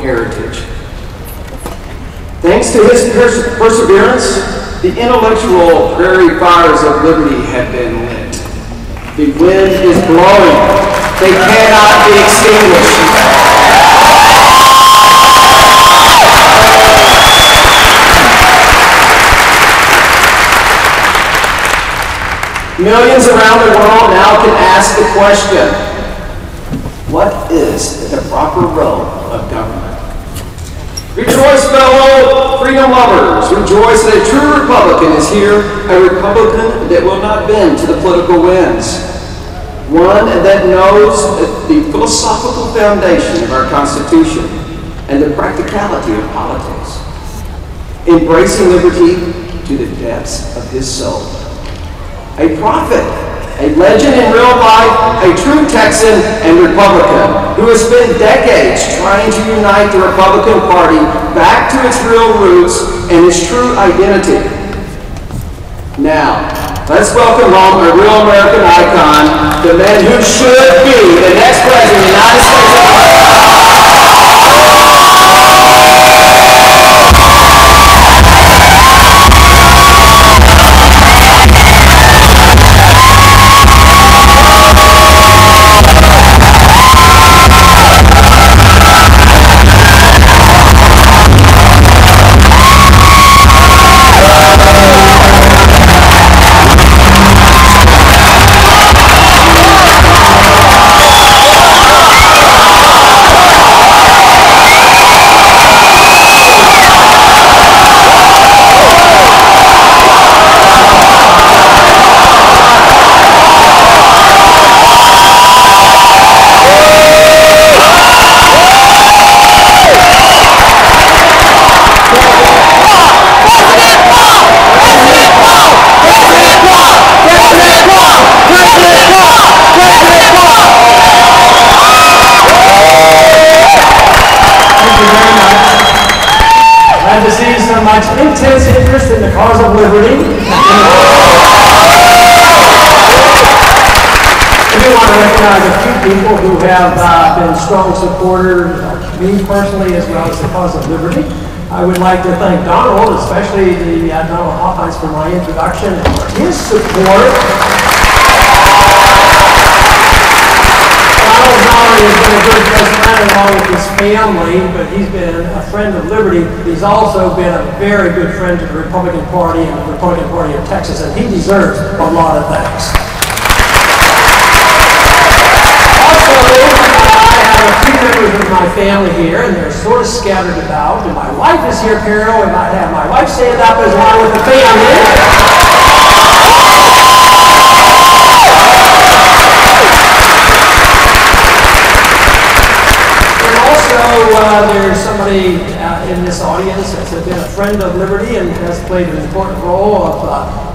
heritage. Thanks to his perseverance, the intellectual prairie fires of liberty have been lit. The wind is blowing. They cannot be extinguished. Millions around the world now can ask the question, what is the proper role of government? Rejoice, fellow freedom lovers. Rejoice that a true Republican is here, a Republican that will not bend to the political winds. One that knows the philosophical foundation of our Constitution and the practicality of politics, embracing liberty to the depths of his soul. A prophet, a legend in real life, a true Texan and Republican who has spent decades trying to unite the Republican Party back to its real roots and its true identity. Now, let's welcome home a real American icon, the man who should be the next president of the United States of America. Much intense interest in the cause of liberty. I do want to recognize a few people who have been strong supporters of me personally as well as the cause of liberty. I would like to thank Donald, especially the Donald Hopkins, for my introduction and for his support. Has been a good best friend along with his family, but he's been a friend of liberty. He's also been a very good friend to the Republican Party and the Republican Party of Texas, and he deserves a lot of thanks. Also, I have a few members of my family here, and they're sort of scattered about. And my wife is here, Carol, and I have my wife stand up as one with the family. There's somebody in this audience that's been a friend of liberty and has played an important role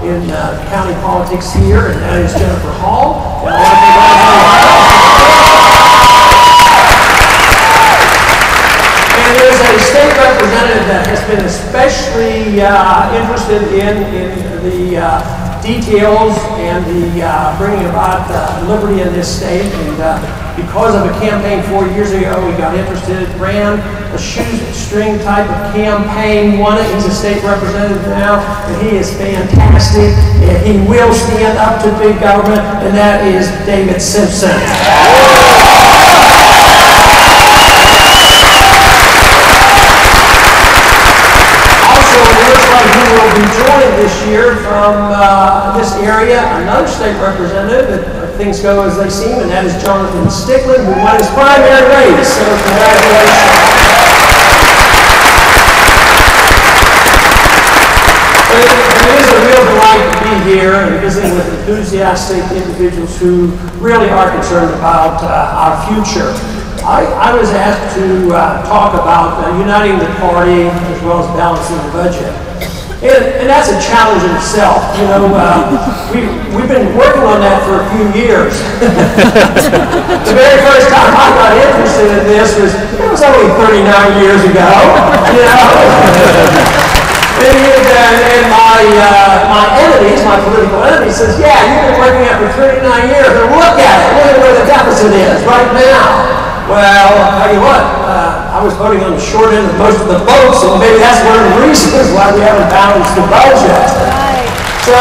in county politics here, and that is Jennifer Hall. And there's a state representative that has been especially interested in the details and the bringing about liberty in this state. And because of a campaign 4 years ago, he got interested, ran a shoestring type of campaign, won it. He's a state representative now, and he is fantastic. And he will stand up to big government, and that is David Simpson. Will be joined this year from this area, another state representative, if things go as they seem, and that is Jonathan Stickland, who won his primary race. So congratulations. It is a real delight to be here and visiting with enthusiastic individuals who really are concerned about our future. I was asked to talk about uniting the party as well as balancing the budget. And that's a challenge in itself. You know, we've been working on that for a few years. The very first time I got interested in this was only 39 years ago. You know, and my enemies, my political enemies, says, "Yeah, you've been working at it for 39 years, and look at it. Look at where the deficit is right now." Well, I'll tell you what. I I was voting on the short end of most of the votes, and maybe that's one of the reasons why we haven't balanced the budget. So,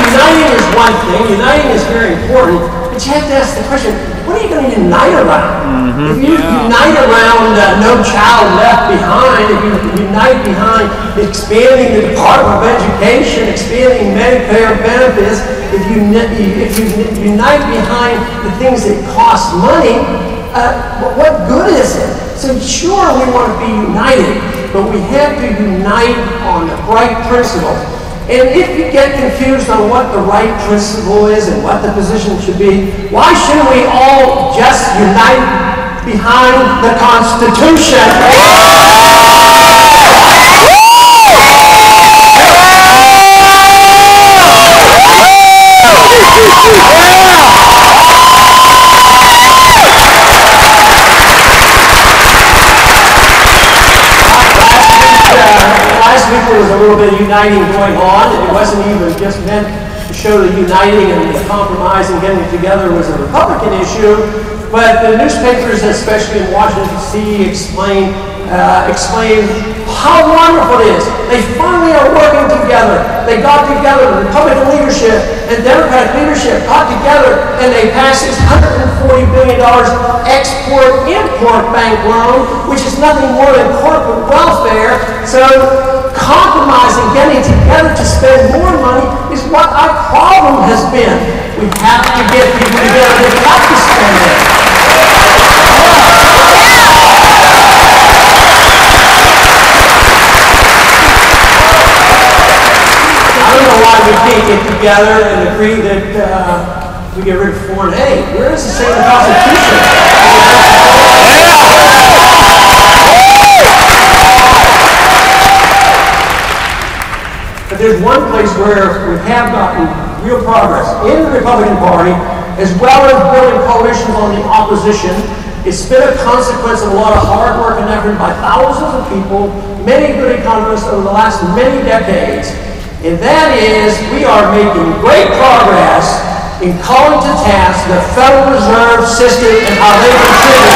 uniting is one thing. Uniting is very important, but you have to ask the question, what are you going to unite around? If you unite around No Child Left Behind, if you unite behind expanding the Department of Education, expanding Medicare benefits, if you unite behind the things that cost money, what good is it? So sure, we want to be united, but we have to unite on the right principles. And if you get confused on what the right principle is and what the position should be, why shouldn't we all just unite behind the Constitution? Last week there was a little bit of uniting going on, and it wasn't even just meant to show the uniting and the compromise and getting together was a Republican issue, but the newspapers, especially in Washington, D.C., explain how wonderful it is. They finally are working together. They got together, the Republican leadership and Democratic leadership got together, and they passed this $140 billion export-import bank loan, which is nothing more than corporate welfare. So compromising, getting together to spend more money is what our problem has been. We have to get people together. They've got to spend it. I don't know why we can't get together and agree that we get rid of foreign aid. Where does it say in the Constitution? But there's one place where we have gotten real progress in the Republican Party, as well as building coalitions on the opposition. It's been a consequence of a lot of hard work and effort by thousands of people, many good economists over the last many decades. And that is, we are making great progress in calling to task the Federal Reserve System and how they contribute.